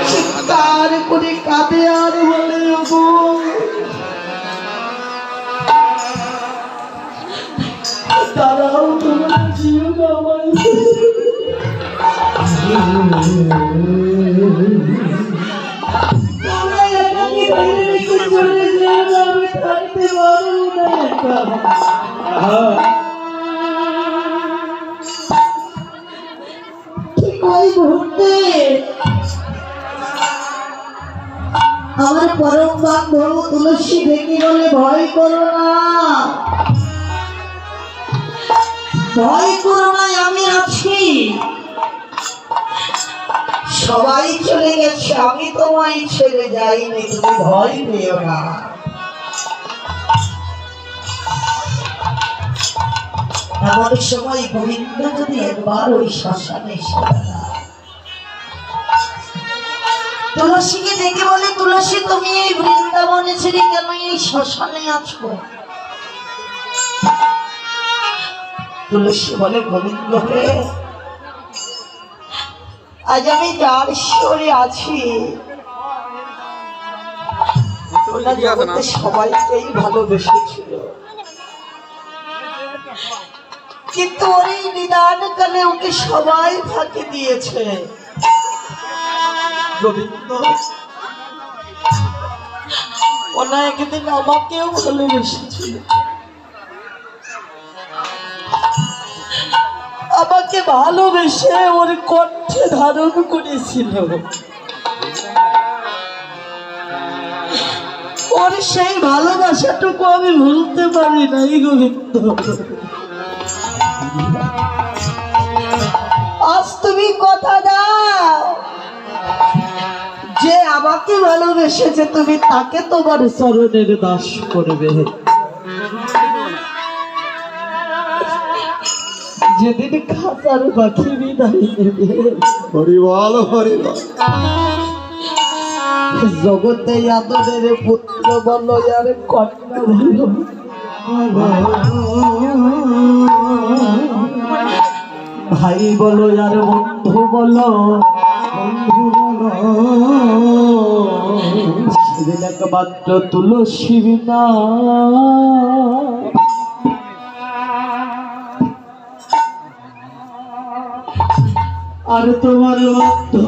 চিৎকার করে কাঁদে আর বলে ওগো দাঁড়াও, তোমার জীবন আমার চলে যাবে, আমি থাকতে পারবো না। আমার পরম বান্ধব তুলসী দেখি বলে ভয় করো না, ভয় করো না, আমি আছি। সবাই চলে গেছে, আমি তোমায় ছেড়ে যাইনি, তুমি ভয় পেও না। এমন সময় গোবিন্দ যদি একবার ওই শ্মশানে তুলসীকে দেখে বলে, তুলসী তুমি এই বৃন্দাবনে ছেড়ে কেন এই শ্মশানে আছো? তুলসী বলে, গোবিন্দ হে, আজ আমি যার ঈশ্বরে আছি সবাইকেই ভালোবেসেছিল, কিন্তু ওর এই নিদান কালে ওকে সবাই ফাঁকি দিয়েছে। গোবিন্দ ওনা একদিন আমাকেও ভালোবেসেছিল, আমাকে ভালোবেসে ওর কণ্ঠে ধারণ করেছিল। ওর সেই ভালোবাসাটুকু আমি ভুলতে পারি নাই গোবিন্দ। আজ তুমি কথা দাও যে আমাকে ভালোবেসেছে তুমি তাকে তোমার চরণের দাস করবে। যেদিন খাঁচার পাখি বিদায় নেবে, হরিবল হরিবল, জগতে আদরের পুত্র বলো আর কন্যা বলো, ভাই বলো আর বন্ধু বলো, সেদিন একমাত্র তুলসী বিনা আর তোমার বন্ধু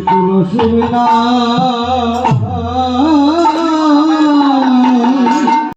তুলসী বিনা